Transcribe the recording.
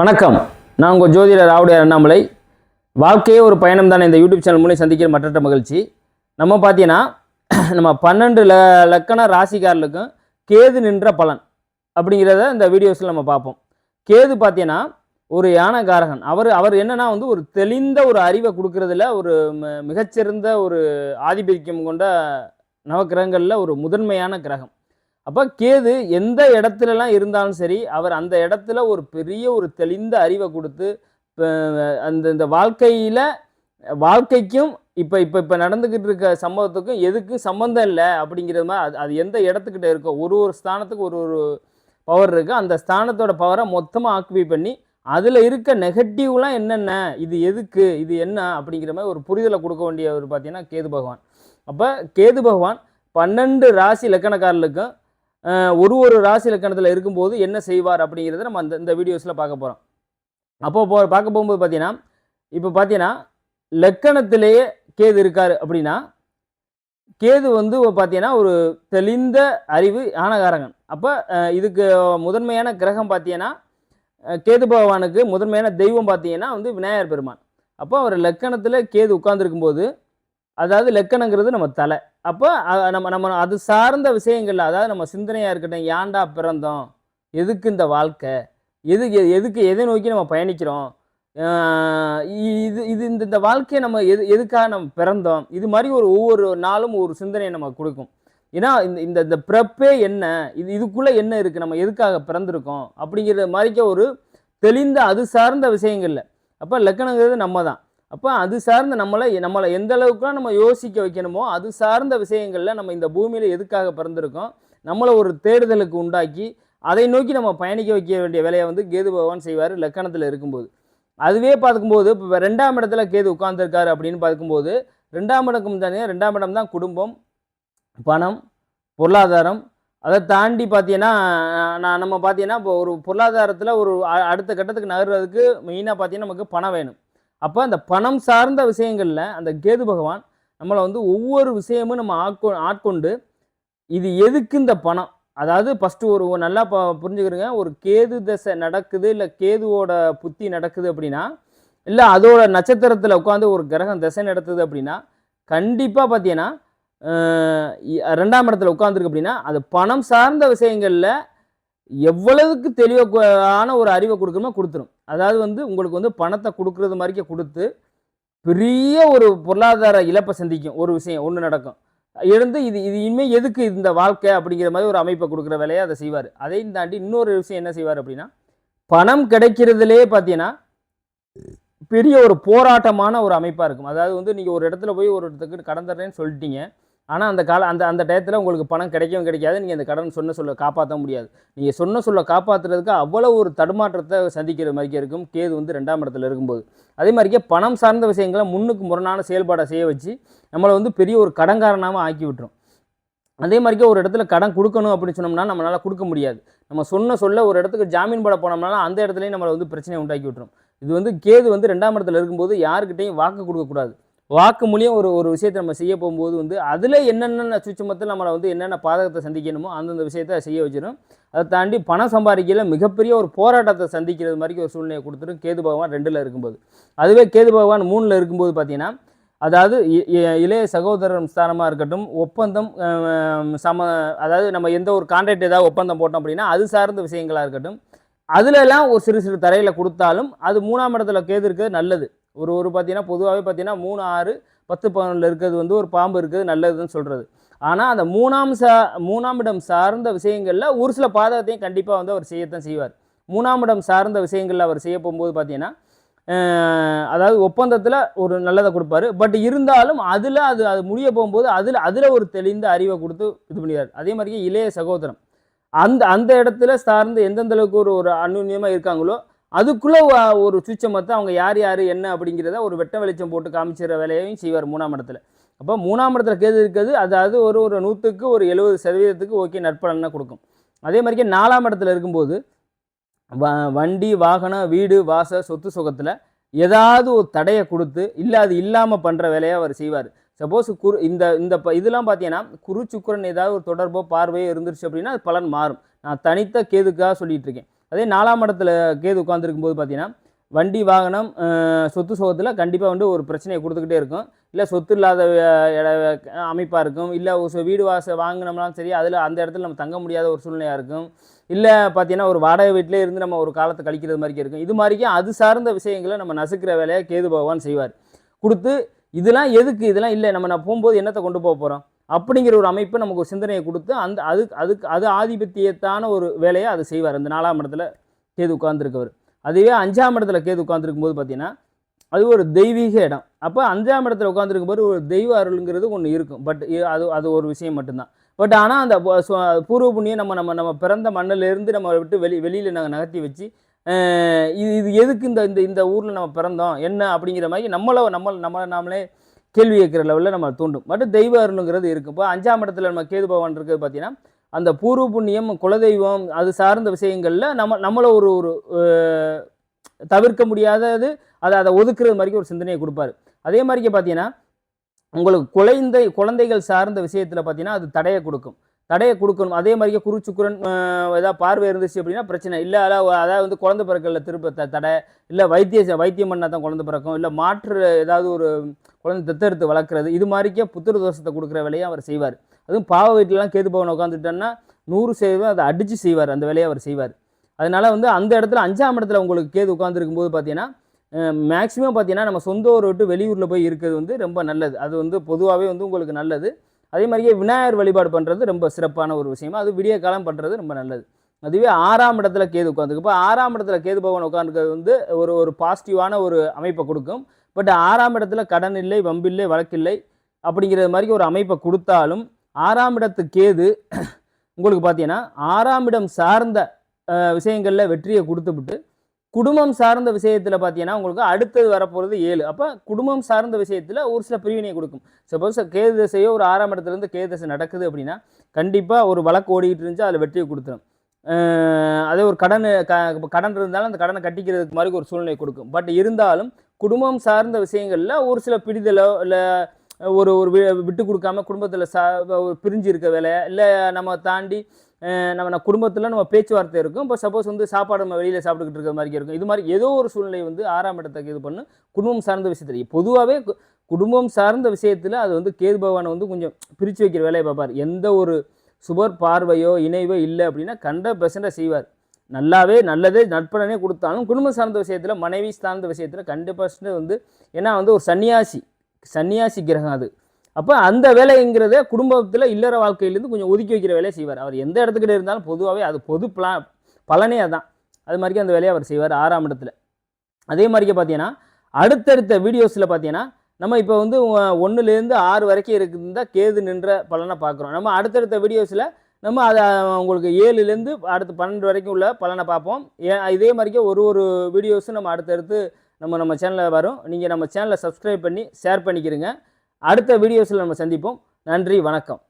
வணக்கம். நான் உங்கள் ஜோதிடர் ராவுடையார் அண்ணாமலை. வாழ்க்கையே ஒரு பயணம் தானே இந்த யூடியூப் சேனல் மூலம் சந்திக்கிற மற்ற மகிழ்ச்சி. நம்ம பார்த்தீங்கன்னா நம்ம 12 லக்கண ராசிக்காரர்களுக்கும் கேது நின்ற பலன் அப்படிங்கிறத இந்த வீடியோஸில் நம்ம பார்ப்போம். கேது பார்த்தீங்கன்னா ஒரு யானகாரகன். அவர் என்னன்னா ஒரு தெளிந்த ஒரு அறிவை கொடுக்கறதுல ஒரு மிகச்சிறந்த ஒரு ஆதிபத்தியம் கொண்ட நவக்கிரகங்களில் ஒரு முதன்மையான கிரகம். அப்போ கேது எந்த இடத்துலலாம் இருந்தாலும் சரி, அவர் அந்த இடத்துல ஒரு பெரிய ஒரு தெளிந்த அறிவை கொடுத்து இந்த வாழ்க்கைக்கும் இப்போ நடந்துக்கிட்டு இருக்க சம்பவத்துக்கும் எதுக்கும் சம்மந்தம் இல்லை அப்படிங்கிறது மாதிரி அது எந்த இடத்துக்கிட்ட இருக்கோ ஒரு ஸ்தானத்துக்கு ஒரு பவர் இருக்குது. அந்த ஸ்தானத்தோட பவரை மொத்தமாக ஆக்குபை பண்ணி அதில் இருக்க நெகட்டிவ்லாம் என்னென்ன, இது எதுக்கு, இது என்ன அப்படிங்கிற மாதிரி ஒரு புரிதலை கொடுக்க வேண்டியவர் பார்த்தீங்கன்னா கேது பகவான். அப்போ கேது பகவான் 12 ராசி லக்கணக்காரர்களுக்கும் ஒரு ராசி லக்கணத்தில் இருக்கும்போது என்ன செய்வார் அப்படிங்கிறத நம்ம இந்த வீடியோஸில் பார்க்க போகிறோம். பார்க்க போகும்போது பார்த்தீங்கன்னா இப்போ பார்த்தீங்கன்னா லக்கணத்திலேயே கேது இருக்கார் அப்படின்னா கேது பார்த்தீங்கன்னா ஒரு தெளிந்த அறிவு ஆனகாரகன். அப்போ இதுக்கு முதன்மையான கிரகம் பார்த்தீங்கன்னா கேது பகவானுக்கு முதன்மையான தெய்வம் பார்த்தீங்கன்னா விநாயகர் பெருமான். அப்போ அவர் லக்கணத்தில் கேது உட்கார்ந்துருக்கும்போது, அதாவது லக்கணங்கிறது நம்ம தலை. அப்போ நம்ம அது சார்ந்த விஷயங்கள்ல, அதாவது நம்ம சிந்தனையாக இருக்கட்டும், ஏன்டா பிறந்தோம், எதுக்கு இந்த வாழ்க்கை, எதை நோக்கி நம்ம பயணிக்கிறோம், இந்த வாழ்க்கையை நம்ம எதுக்காக நம்ம பிறந்தோம், இது மாதிரி ஒவ்வொரு நாளும் ஒரு சிந்தனையை நம்ம கொடுக்கும். ஏன்னா இந்த பிறப்பே என்ன, இதுக்குள்ளே என்ன இருக்குது, நம்ம எதுக்காக பிறந்திருக்கோம் அப்படிங்கிற மாதிரிக்க ஒரு தெளிந்த அது சார்ந்த விஷயங்கள்ல. அப்போ லக்கணங்கிறது நம்ம தான். அப்போ அது சார்ந்த நம்மளை எந்த அளவுக்குலாம் நம்ம யோசிக்க வைக்கணுமோ அது சார்ந்த விஷயங்களில் நம்ம இந்த பூமியில் எதுக்காக பிறந்திருக்கோம், நம்மளை ஒரு தேடுதலுக்கு உண்டாக்கி அதை நோக்கி நம்ம பயணிக்க வைக்க வேண்டிய வேலையை கேது பகவான் செய்வார் லக்கணத்தில் இருக்கும்போது. அதுவே பார்க்கும்போது இப்போ 2ஆம் இடத்துல கேது உட்கார்ந்துருக்காரு அப்படின்னு பார்க்கும்போது 2ஆம் இடம் தானே, 2ஆம் இடம் தான் குடும்பம், பணம், பொருளாதாரம். அதை தாண்டி பார்த்தீங்கன்னா நம்ம பார்த்தீங்கன்னா இப்போ ஒரு பொருளாதாரத்தில் ஒரு அடுத்த கட்டத்துக்கு நகர்றதுக்கு மெயினாக பார்த்தீங்கன்னா நமக்கு பணம் வேணும். அப்போ அந்த பணம் சார்ந்த விஷயங்களில் அந்த கேது பகவான் நம்மளை ஒவ்வொரு விஷயமும் நம்ம ஆட்கொண்டு இது எதுக்கு இந்த பணம், அதாவது ஃபஸ்ட்டு ஒரு நல்லா புரிஞ்சுக்கிறங்க. ஒரு கேது தசை நடக்குது, இல்லை கேதுவோட புத்தி நடக்குது அப்படின்னா, இல்லை அதோட நட்சத்திரத்தில் உட்காந்து ஒரு கிரகம் தசை நடத்துது அப்படின்னா, கண்டிப்பாக பார்த்தீங்கன்னா 2ஆம் இடத்துல உட்காந்துருக்கு அப்படின்னா அது பணம் சார்ந்த விஷயங்களில் எவ்வளவுக்கு தெளிவான ஒரு அறிவை கொடுக்கணுமோ கொடுத்துரும். அதாவது உங்களுக்கு பணத்தை கொடுக்கறது மாதிரிக்கே கொடுத்து பெரிய ஒரு பொருளாதார இழப்பை சந்திக்கும். ஒரு விஷயம் ஒன்று நடக்கும், எழுந்து இது இனிமேல் எதுக்கு இந்த வாழ்க்கை அப்படிங்கிற மாதிரி ஒரு அமைப்பை கொடுக்குற வேலையை அதை செய்வார். அதையும் தாண்டி இன்னொரு விஷயம் என்ன செய்வார் அப்படின்னா, பணம் கிடைக்கிறதுலே பார்த்தீங்கன்னா பெரிய ஒரு போராட்டமான ஒரு அமைப்பாக இருக்கும். அதாவது நீங்கள் ஒரு இடத்துல போய் ஒரு இடத்துக்கு கடன் தர்றேன்னு சொல்லிட்டீங்க, ஆனால் அந்த டயத்தில் உங்களுக்கு பணம் கிடைக்கவும் கிடைக்காது. நீங்கள் அந்த கடன் சொல்ல காப்பாற்ற முடியாது. நீங்கள் சொல்ல காப்பாற்றுறதுக்கு அவ்வளோ ஒரு தடுமாற்றத்தை சந்திக்கிற மாதிரி இருக்கும் கேது 2ஆம் இடத்துல இருக்கும்போது. அதே மாதிரிக்கே பணம் சார்ந்த விஷயங்களை முன்னுக்கு முரணான செயல்பாடை செய்ய வச்சு நம்மளை பெரிய ஒரு கடன்காரனாக ஆக்கி விட்டுரும். அதே மாதிரிக்கே ஒரு இடத்துல கடன் கொடுக்கணும் அப்படின்னு சொன்னோம்னா நம்மளால் கொடுக்க முடியாது. நம்ம சொல்ல ஒரு இடத்துக்கு ஜாமீன் போட போனோம்னால அந்த இடத்துலையும் நம்மளை பிரச்சனையை உண்டாக்கி விட்டுரும். இது கேது 2ஆம் இடத்துல இருக்கும்போது யாருக்கிட்டையும் வாக்கு கொடுக்கக்கூடாது. வாக்கு மூலியம் ஒரு விஷயத்தை நம்ம செய்ய போகும்போது அதில் என்னென்ன சூட்சுமத்தில் நம்மளை என்னென்ன பாதகத்தை சந்திக்கணுமோ அந்தந்த விஷயத்தை செய்ய வச்சிடும். அதை தாண்டி பணம் சம்பாதிக்கல மிகப்பெரிய ஒரு போராட்டத்தை சந்திக்கிறது மாதிரி ஒரு சூழ்நிலையை கொடுத்துரும் கேது பகவான் 2ல் இருக்கும்போது. அதுவே கேது பகவான் 3ல் இருக்கும்போது பார்த்தீங்கன்னா, அதாவது இளைய சகோதரன் ஸ்தானமாக இருக்கட்டும், ஒப்பந்தம் அதாவது நம்ம எந்த ஒரு கான்ட்ராக்ட் ஏதாவது ஒப்பந்தம் போட்டோம் அப்படின்னா அது சார்ந்த விஷயங்களாக இருக்கட்டும், அதுலலாம் ஒரு சிறு தரையில் கொடுத்தாலும் அது 3ஆம் இடத்துல கேது இருக்கிறது நல்லது. ஒரு பார்த்தீங்கன்னா பொதுவாகவே பார்த்தீங்கன்னா 3, 6, 10, 11 இருக்கிறது ஒரு பாம்பு இருக்கிறது நல்லதுன்னு சொல்கிறது. ஆனால் அந்த 3ஆம் இடம் சார்ந்த விஷயங்களில் ஒரு சில பாதகத்தையும் கண்டிப்பாக அவர் செய்யத்தான் செய்வார். 3ஆம் இடம் சார்ந்த விஷயங்களில் அவர் செய்ய போகும்போது பார்த்தீங்கன்னா அதாவது ஒப்பந்தத்தில் ஒரு நல்லதை கொடுப்பாரு. பட் இருந்தாலும் அது முடிய போகும்போது அதில் ஒரு தெளிந்த அறிவை கொடுத்து இது பண்ணிடுவார். அதே மாதிரியே இளைய சகோதரம் அந்த இடத்துல சார்ந்து எந்தெந்த அளவுக்கு ஒரு அந்யுன்யமாக இருக்காங்களோ அதுக்குள்ளே ஒரு சூட்சமத்தை அவங்க யார் என்ன அப்படிங்கிறத ஒரு வெட்ட வெளிச்சம் போட்டு காமிச்சிடுற வேலையையும் செய்வார் 3ஆம் இடத்துல. அப்போ 3ஆம் இடத்துல கேது இருக்கிறது அதாவது ஒரு 100க்கு ஒரு 70% ஓகே நற்பலனை கொடுக்கும். அதே மாதிரிக்கே 4ஆம் இடத்துல இருக்கும்போது வண்டி, வாகனம், வீடு, வாச, சொத்து சுகத்தில் ஏதாவது ஒரு தடையை கொடுத்து இல்லை அது இல்லாமல் பண்ணுற வேலையை அவர் செய்வார். சப்போஸ் இதெல்லாம் பார்த்தீங்கன்னா குரு சுக்கிரன் ஏதாவது ஒரு தொடர்போ பார்வையோ இருந்துருச்சு அப்படின்னா அது பலன் மாறும். நான் தனித்த கேதுக்காக சொல்லிட்டு இருக்கேன். அதே 4ஆம் இடத்துல கேது உட்காந்துருக்கும் போது பார்த்தீங்கன்னா வண்டி வாகனம் சொத்து சுகத்தில் கண்டிப்பாக வந்து ஒரு பிரச்சனையை கொடுத்துக்கிட்டே இருக்கும். இல்லை சொத்து இல்லாத அமைப்பாக இருக்கும். இல்லை ஒரு வீடு வாங்கினோம்னாலும் சரி, அதில் அந்த இடத்துல நம்ம தங்க முடியாத ஒரு சூழ்நிலையாக இருக்கும். இல்லை பார்த்தீங்கன்னா ஒரு வாடகை வீட்டிலே இருந்து நம்ம ஒரு காலத்தை கழிக்கிறது மாதிரி இருக்கும். இது மாதிரிக்கும் அது சார்ந்த விஷயங்களை நம்ம நசுக்கிற வேலையை கேது பகவான் செய்வார் கொடுத்து. இதெல்லாம் எதுக்கு, இதெல்லாம் இல்லை, நான் போகும்போது என்னத்தை கொண்டு போக போகிறோம் அப்படிங்கிற ஒரு அமைப்பை நமக்கு ஒரு சிந்தனையை கொடுத்து அது ஆதிபத்தியத்தான ஒரு வேலையை அது செய்வார். அந்த 4ஆம் இடத்துல கேது உட்கார்ந்துருக்கவர். அதுவே 5ஆம் இடத்துல கேது உட்கார்ந்துருக்கும் போது பார்த்தீங்கன்னா அது ஒரு தெய்வீக இடம். அப்போ 5ஆம் இடத்துல உட்காந்துருக்கும் போது ஒரு தெய்வ அருளுங்கிறது ஒன்று இருக்கும். பட் அது ஒரு விஷயம் மட்டும்தான். பட் ஆனால் அந்த பூர்வ புண்ணியம் நம்ம பிறந்த மண்ணிலேருந்து நம்ம விட்டு வெளியில் நாங்கள் நகர்த்தி வச்சு இது எதுக்கு இந்த ஊரில் நம்ம பிறந்தோம் என்ன அப்படிங்கிற மாதிரி நம்மளை நாமளே கேள்வி கேட்குற லெவலில் நம்ம தூண்டும். பட் தெய்வ அருளுங்கிறது இருக்குது. இப்போ 5ஆம் இடத்துல நம்ம கேது பகவான் இருக்கிறது பார்த்தீங்கன்னா அந்த பூர்வ புண்ணியம், குலதெய்வம் அது சார்ந்த விஷயங்களில் நம்மளை ஒரு தவிர்க்க முடியாதது, அதை ஒதுக்குறது மாதிரி ஒரு சிந்தனையை கொடுப்பாரு. அதே மாதிரிக்கு பார்த்தீங்கன்னா உங்களுக்கு குழந்தைகள் சார்ந்த விஷயத்தில் பார்த்தீங்கன்னா அது தடையை கொடுக்கணும். அதே மாதிரியே குருச்சுக்குரன் ஏதாவது பார்வை இருந்துச்சு அப்படின்னா பிரச்சனை இல்லை. அதாவது வந்து குழந்தை பிறக்கல திருப்ப தடை, இல்லை வைத்தியம் பண்ணால் தான் குழந்தை பிறக்கும், இல்லை மாற்று ஏதாவது ஒரு குழந்தை தத்தெடுத்து வளர்க்குறது, இது மாதிரிக்கே புத்திர தோஷத்தை கொடுக்குற வேலையை அவர் செய்வார். அதுவும் பாவ வீட்டிலலாம் கேது பகவான் உட்காந்துட்டோன்னா 100% அதை அடித்து செய்வார். அந்த வேலையை அவர் செய்வார். அதனால் வந்து அந்த இடத்துல 5ஆம் இடத்துல உங்களுக்கு கேது உட்காந்துருக்கும் போது பார்த்தீங்கன்னா மேக்ஸிமம் பார்த்தீங்கன்னா நம்ம சொந்த ஊரை விட்டு வெளியூரில் போய் இருக்கிறது வந்து ரொம்ப நல்லது. அது வந்து பொதுவாகவே வந்து உங்களுக்கு நல்லது. அதே மாதிரியே விநாயகர் வழிபாடு பண்ணுறது ரொம்ப சிறப்பான ஒரு விஷயமா, அது விடிய காலம் பண்ணுறது ரொம்ப நல்லது. அதுவே 6ஆம் இடத்துல கேது உட்காந்துருக்கு. இப்போ 6ஆம் இடத்துல கேது பகவான் உட்காந்துருக்கிறது வந்து ஒரு பாசிட்டிவான ஒரு அமைப்பை கொடுக்கும். பட் 6ஆம் இடத்துல கடன் இல்லை, வம்பில்லை, வழக்கில்லை அப்படிங்கிற மாதிரி ஒரு அமைப்பை கொடுத்தாலும் 6ஆம் இடத்து கேது உங்களுக்கு பார்த்தீங்கன்னா 6ஆம் இடம் சார்ந்த விஷயங்களில் வெற்றியை கொடுத்துவிட்டு குடும்பம் சார்ந்த விஷயத்தில் பார்த்தீங்கன்னா உங்களுக்கு அடுத்தது வரப்போகிறது 7. அப்போ குடும்பம் சார்ந்த விஷயத்தில் ஒரு சில பிரிவினையை கொடுக்கும். சப்போஸ் கேது திசையோ ஒரு 6ஆம் இடத்துலேருந்து கேது திசை நடக்குது அப்படின்னா கண்டிப்பாக ஒரு வழக்கு ஓடிக்கிட்டு இருந்துச்சு, அதில் வெற்றியை கொடுத்துரும். அதே ஒரு கடன் இருந்தாலும் அந்த கடனை கட்டிக்கிறதுக்கு மாதிரி ஒரு சூழ்நிலை கொடுக்கும். பட் இருந்தாலும் குடும்பம் சார்ந்த விஷயங்களில் ஒரு சில பிடிதலோ இல்லை ஒரு விட்டு கொடுக்காம குடும்பத்தில் பிரிஞ்சு இருக்க வேலை, இல்லை நம்ம தாண்டி நம்ம குடும்பத்தில் நம்ம பேச்சுவார்த்தை இருக்கும். இப்போ சப்போஸ் வந்து சாப்பாடு நம்ம வெளியில் சாப்பிட்டுக்கிட்டு இருக்கிற மாதிரி இருக்கும். இது மாதிரி ஏதோ ஒரு சூழ்நிலை வந்து 6ஆம் இடத்துக்கு இது பண்ணு குடும்பம் சார்ந்த விஷயத்தில். பொதுவாகவே குடும்பம் சார்ந்த விஷயத்தில் அது வந்து கேது பகவானை வந்து கொஞ்சம் பிரித்து வைக்கிற வேலையை பார்ப்பார். எந்த ஒரு சுபர் பார்வையோ இணைவோ இல்லை அப்படின்னா 100% செய்வார். நல்லதே நட்பனே கொடுத்தாலும் குடும்பம் சார்ந்த விஷயத்தில், மனைவி சார்ந்த விஷயத்தில் 100% வந்து ஏன்னா வந்து ஒரு சன்னியாசி கிரகம் அது. அப்போ அந்த வேலைங்கிறத குடும்பத்தில் இல்லற வாழ்க்கையிலேருந்து கொஞ்சம் ஒதுக்கி வைக்கிற வேலையை செய்வார். அவர் எந்த இடத்துக்கிட்ட இருந்தாலும் பொதுவாகவே அது பலனே அதான். அது மாதிரிக்கு அந்த வேலையை அவர் செய்வார் 6ஆம் இடத்துல. அதே மாதிரிக்கு பார்த்தீங்கன்னா அடுத்தடுத்த வீடியோஸில் பார்த்தீங்கன்னா நம்ம இப்போ வந்து 1லேருந்து 6 வரைக்கும் இருக்குதுதான் கேது நின்ற பலனை பார்க்குறோம். நம்ம அடுத்தடுத்த வீடியோஸில் நம்ம அதை உங்களுக்கு 7லேருந்து அடுத்து 12 வரைக்கும் உள்ள பலனை பார்ப்போம். இதே மாதிரிக்கே ஒரு வீடியோஸும் நம்ம அடுத்தடுத்து நம்ம சேனலில் வரும். நீங்கள் நம்ம சேனலை சப்ஸ்கிரைப் பண்ணி ஷேர் பண்ணிக்கிறங்க. அடுத்த வீடியோஸில் நம்ம சந்திப்போம். நன்றி, வணக்கம்.